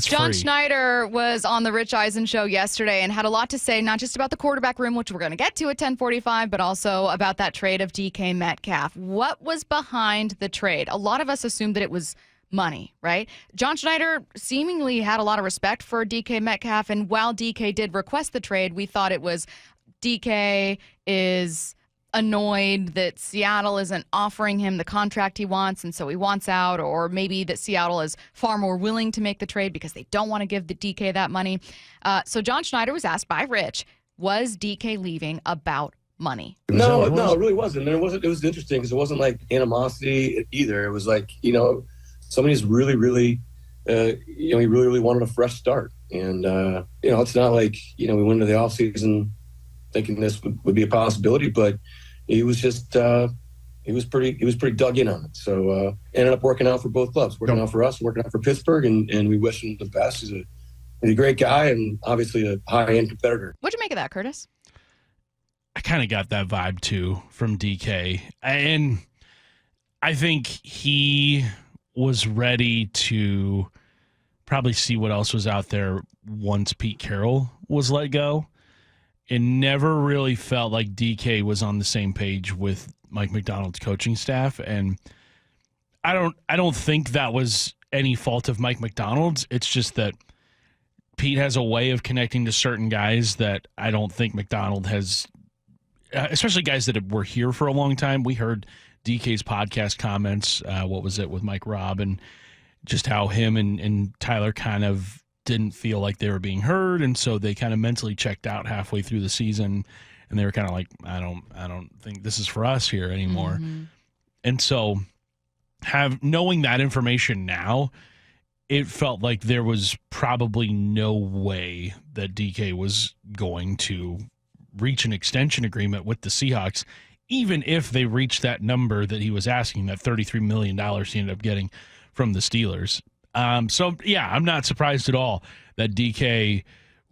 John free. Schneider was on the Rich Eisen Show yesterday and had a lot to say, not just about the quarterback room, which we're going to get to at 10:45, but also about that trade of DK Metcalf. What was behind the trade? A lot of us assumed that it was money, right? John Schneider seemingly had a lot of respect for DK Metcalf, and while DK did request the trade, we thought it was DK is annoyed that Seattle isn't offering him the contract he wants, and so he wants out, or maybe that Seattle is far more willing to make the trade because they don't want to give the DK that money. So John Schneider was asked by Rich, was DK leaving about money? No, it really wasn't. It was interesting because it wasn't like animosity either. It was like, somebody's really, he really wanted a fresh start. And, it's not like, we went into the offseason thinking this would be a possibility, but he was just, he was pretty dug in on it. So ended up working out for both clubs, working out for us, working out for Pittsburgh, and we wish him the best. He's a great guy and obviously a high-end competitor. What'd you make of that, Curtis? I kind of got that vibe, too, from DK. And I think he was ready to probably see what else was out there once Pete Carroll was let go. It never really felt like DK was on the same page with Mike Macdonald's coaching staff. And I don't think that was any fault of Mike Macdonald's. It's just that Pete has a way of connecting to certain guys that I don't think Macdonald has, especially guys that were here for a long time. We heard DK's podcast comments, what was it, with Mike Robb, and just how him and Tyler kind of didn't feel like they were being heard, and so they kind of mentally checked out halfway through the season, and they were kind of like, I don't think this is for us here anymore. Mm-hmm. And so knowing that information now, it felt like there was probably no way that DK was going to reach an extension agreement with the Seahawks, even if they reached that number that he was asking, that $33 million he ended up getting from the Steelers. So, yeah, I'm not surprised at all that DK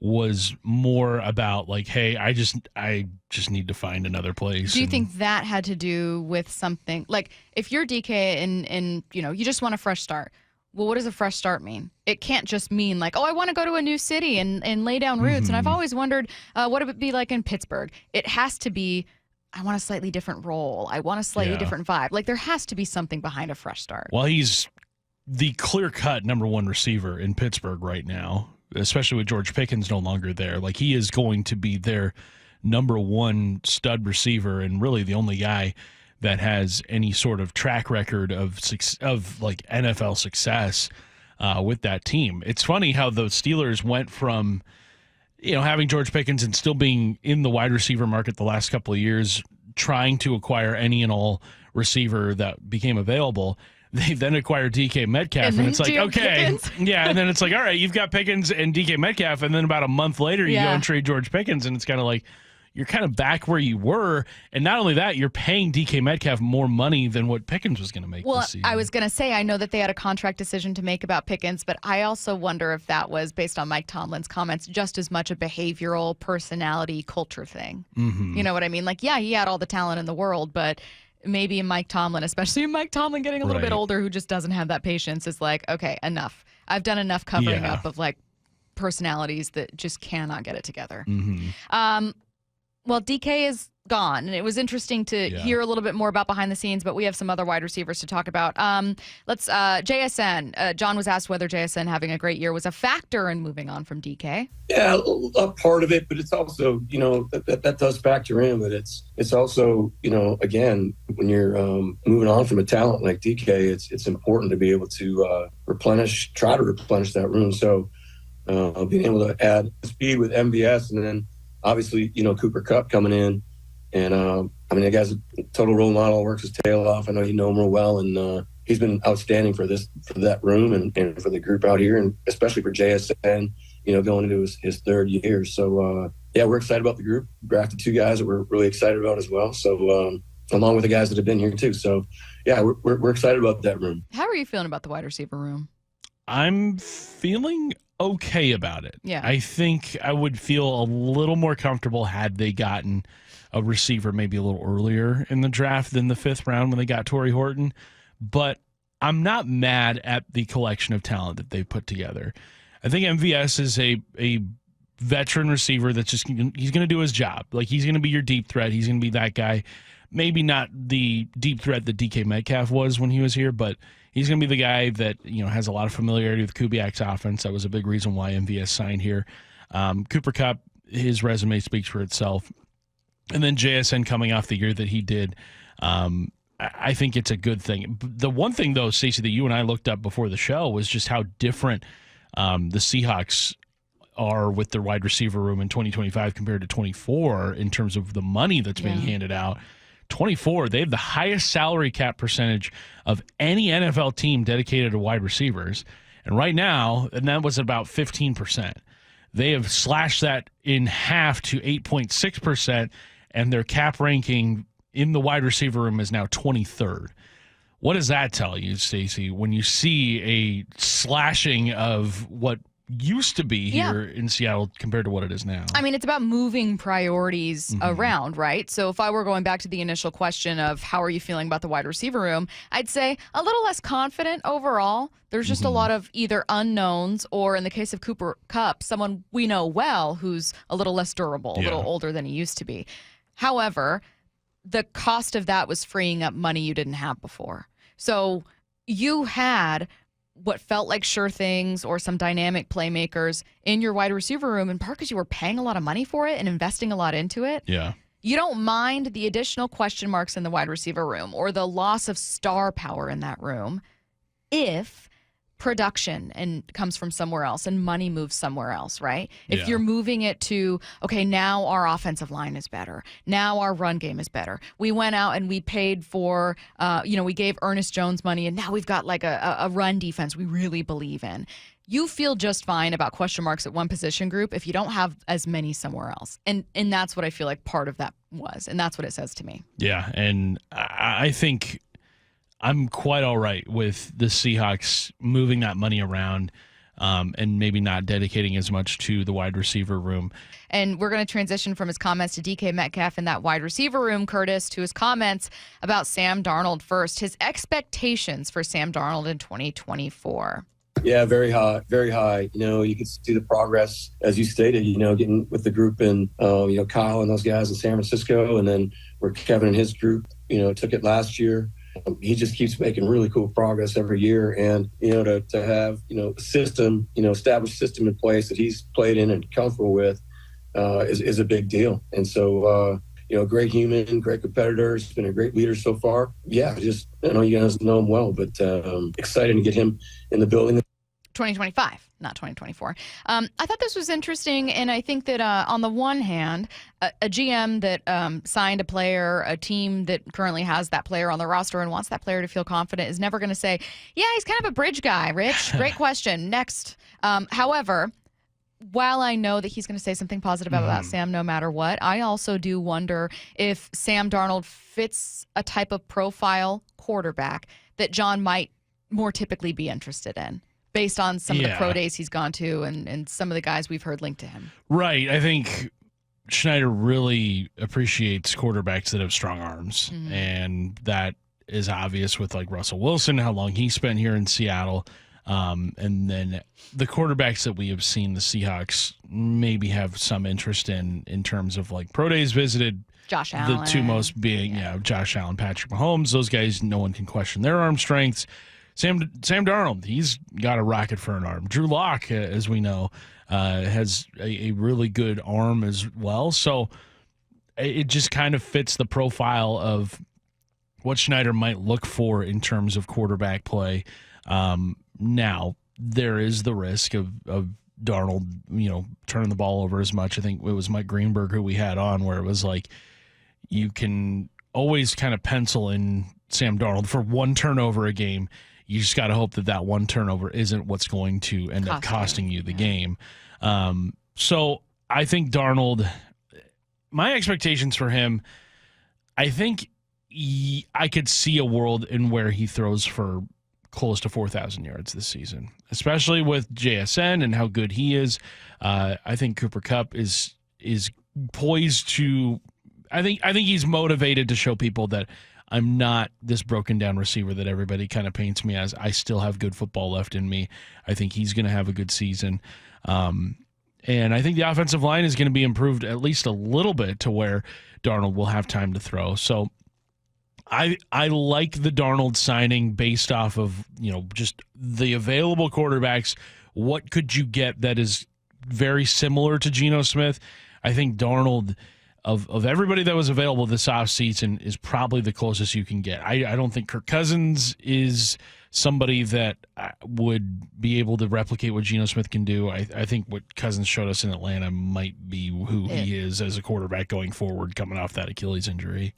was more about like, hey, I just need to find another place. Do you think that had to do with something? Like, if you're DK and you just want a fresh start, well, what does a fresh start mean? It can't just mean like, oh, I want to go to a new city and lay down roots. Mm-hmm. And I've always wondered, what would it be like in Pittsburgh? It has to be, I want a slightly different role. I want a slightly different vibe. Like, there has to be something behind a fresh start. Well, he's the clear-cut number one receiver in Pittsburgh right now, especially with George Pickens no longer there. Like, he is going to be their number one stud receiver and really the only guy that has any sort of track record of like NFL success with that team. It's funny how the Steelers went from having George Pickens and still being in the wide receiver market the last couple of years, trying to acquire any and all receiver that became available. They then acquired DK Metcalf, and it's like, okay. Pickens. Yeah, and then it's like, all right, you've got Pickens and DK Metcalf, and then about a month later, you go and trade George Pickens, and it's kind of like, you're kind of back where you were. And not only that, you're paying DK Metcalf more money than what Pickens was going to make this season. I was going to say, I know that they had a contract decision to make about Pickens, but I also wonder if that was, based on Mike Tomlin's comments, just as much a behavioral, personality, culture thing. Mm-hmm. You know what I mean? Like, yeah, he had all the talent in the world, but maybe Mike Tomlin, especially Mike Tomlin getting a little bit older, who just doesn't have that patience, is like, okay, enough. I've done enough covering up of, like, personalities that just cannot get it together. Mm-hmm. Well, DK is gone, and it was interesting to hear a little bit more about behind the scenes, but we have some other wide receivers to talk about. JSN. John was asked whether JSN having a great year was a factor in moving on from DK. Yeah, a part of it, but it's also, that does factor in, but it's also, again, when you're moving on from a talent like DK, it's important to be able to try to replenish that room. So being able to add speed with MVS, and then obviously, Cooper Kupp coming in. And, the guy's a total role model, works his tail off. I know you know him real well. And he's been outstanding for that room and for the group out here, and especially for JSN, going into his third year. So, we're excited about the group. Drafted two guys that we're really excited about as well. So, along with the guys that have been here too. So, we're excited about that room. How are you feeling about the wide receiver room? I'm feeling okay about it. Yeah. I think I would feel a little more comfortable had they gotten a receiver maybe a little earlier in the draft than the fifth round when they got Torrey Horton. But I'm not mad at the collection of talent that they put together. I think MVS is a veteran receiver that's he's going to do his job. Like, he's going to be your deep threat. He's going to be that guy. Maybe not the deep threat that DK Metcalf was when he was here, but he's going to be the guy that, has a lot of familiarity with Kubiak's offense. That was a big reason why MVS signed here. Cooper Kupp, his resume speaks for itself. And then JSN coming off the year that he did, I think it's a good thing. The one thing, though, Stacey, that you and I looked up before the show was just how different the Seahawks are with their wide receiver room in 2025 compared to 24 in terms of the money that's being handed out. 24, they have the highest salary cap percentage of any NFL team dedicated to wide receivers. And right now, and that was about 15%. They have slashed that in half to 8.6%, and their cap ranking in the wide receiver room is now 23rd. What does that tell you, Stacey, when you see a slashing of what used to be here in Seattle compared to what it is now? I mean, it's about moving priorities around, right? So if I were going back to the initial question of how are you feeling about the wide receiver room, I'd say a little less confident overall. There's just a lot of either unknowns or, in the case of Cooper Kupp, someone we know well who's a little less durable, a little older than he used to be. However, the cost of that was freeing up money you didn't have before. So you had what felt like sure things or some dynamic playmakers in your wide receiver room, in part because you were paying a lot of money for it and investing a lot into it. Yeah. You don't mind the additional question marks in the wide receiver room or the loss of star power in that room if production comes from somewhere else and money moves somewhere else, right? If you're moving it to, okay, now our offensive line is better. Now our run game is better. We went out and we paid for, we gave Ernest Jones money, and now we've got like a run defense we really believe in. You feel just fine about question marks at one position group if you don't have as many somewhere else. And that's what I feel like part of that was, and that's what it says to me. Yeah, and I think I'm quite all right with the Seahawks moving that money around and maybe not dedicating as much to the wide receiver room. And we're going to transition from his comments to DK Metcalf in that wide receiver room, Curtis, to his comments about Sam Darnold first. His expectations for Sam Darnold in 2024. Yeah, very high, very high. You can see the progress, as you stated, getting with the group and, Kyle and those guys in San Francisco, and then where Kevin and his group, took it last year. He just keeps making really cool progress every year. And, to have, a system, established system in place that he's played in and comfortable with is a big deal. And so, great human, great competitor. He's been a great leader so far. Yeah, I know you guys know him well, but excited to get him in the building. 2025, not 2024. I thought this was interesting, and I think that on the one hand, a GM that signed a player, a team that currently has that player on the roster and wants that player to feel confident is never going to say, yeah, he's kind of a bridge guy, Rich. Great question. Next. However, while I know that he's going to say something positive about Sam no matter what, I also do wonder if Sam Darnold fits a type of profile quarterback that John might more typically be interested in, based on some of the pro days he's gone to and some of the guys we've heard linked to him. Right. I think Schneider really appreciates quarterbacks that have strong arms. And that is obvious with like Russell Wilson, how long he spent here in Seattle. And then the quarterbacks that we have seen the Seahawks maybe have some interest in terms of like pro days visited. Josh Allen. The two most being, Josh Allen, Patrick Mahomes. Those guys, no one can question their arm strengths. Sam Darnold, he's got a rocket for an arm. Drew Lock, as we know, has a really good arm as well. So it just kind of fits the profile of what Schneider might look for in terms of quarterback play. Now, there is the risk of Darnold, turning the ball over as much. I think it was Mike Greenberg who we had on, where it was like you can always kind of pencil in Sam Darnold for one turnover a game. You just got to hope that one turnover isn't what's going to end up costing you the game. So I think Darnold, my expectations for him, I think I could see a world in where he throws for close to 4,000 yards this season, especially with JSN and how good he is. I think Cooper Kupp is poised to. I think he's motivated to show people that I'm not this broken down receiver that everybody kind of paints me as. I still have good football left in me. I think he's going to have a good season. And I think the offensive line is going to be improved at least a little bit to where Darnold will have time to throw. So I like the Darnold signing based off of, just the available quarterbacks. What could you get that is very similar to Geno Smith? I think Darnold, of everybody that was available this offseason, is probably the closest you can get. I don't think Kirk Cousins is somebody that would be able to replicate what Geno Smith can do. I think what Cousins showed us in Atlanta might be who he is as a quarterback going forward, coming off that Achilles injury.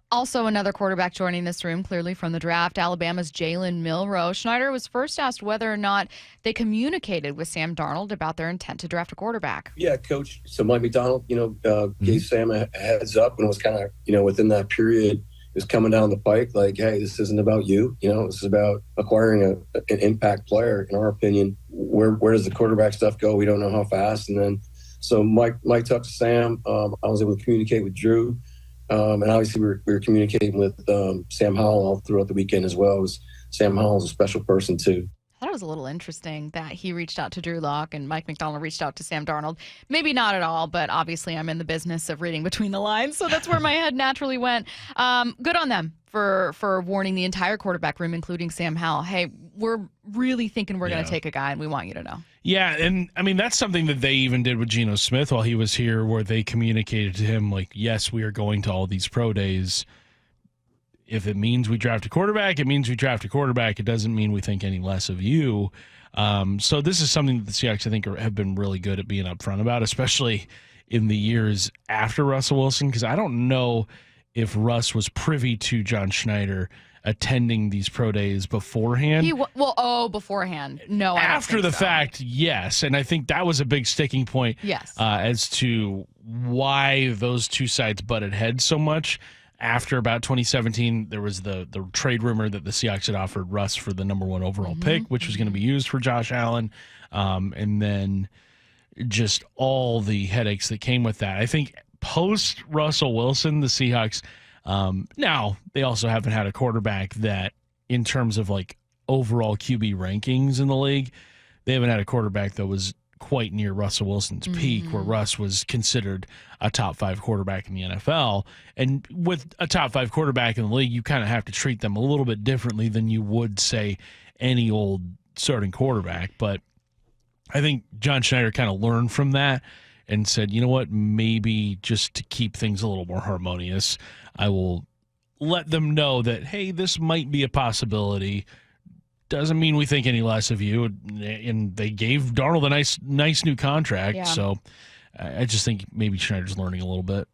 Also, another quarterback joining this room, clearly from the draft, Alabama's Jalen Milroe. Schneider was first asked whether or not they communicated with Sam Darnold about their intent to draft a quarterback. Yeah, Coach. So Mike McDonald, gave Sam a heads up, and it was kind of, within that period, it was coming down the pike like, hey, this isn't about you. This is about acquiring an impact player. In our opinion, where does the quarterback stuff go? We don't know how fast. And then, so Mike talked to Sam. I was able to communicate with Drew. And obviously we were communicating with Sam Howell all throughout the weekend as well. Sam Howell's a special person too. I thought it was a little interesting that he reached out to Drew Lock and Mike McDonald reached out to Sam Darnold. Maybe not at all, but obviously I'm in the business of reading between the lines, so that's where my head naturally went. Good on them for warning the entire quarterback room, including Sam Howell. Hey, we're really thinking we're going to take a guy, and we want you to know. Yeah, and I mean, that's something that they even did with Geno Smith while he was here, where they communicated to him, like, yes, we are going to all these pro days. If it means we draft a quarterback, it means we draft a quarterback. It doesn't mean we think any less of you. So this is something that the Seahawks, I think, have been really good at being upfront about, especially in the years after Russell Wilson, because I don't know if Russ was privy to John Schneider attending these pro days beforehand. Beforehand. No, I after the so. fact, yes. And I think that was a big sticking point as to why those two sides butted heads so much. After about 2017, there was the trade rumor that the Seahawks had offered Russ for the number 1 overall pick, which was going to be used for Josh Allen. And then just all the headaches that came with that. I think post Russell Wilson, the Seahawks, now they also haven't had a quarterback that, in terms of like overall QB rankings in the league, they haven't had a quarterback that was quite near Russell Wilson's peak, where Russ was considered a top 5 quarterback in the NFL. And with a top 5 quarterback in the league, you kind of have to treat them a little bit differently than you would, say, any old starting quarterback. But I think John Schneider kind of learned from that and said, you know what, maybe just to keep things a little more harmonious, I will let them know that, hey, this might be a possibility. Doesn't mean we think any less of you. And they gave Darnold a nice new contract. Yeah. So I just think maybe Schneider's learning a little bit.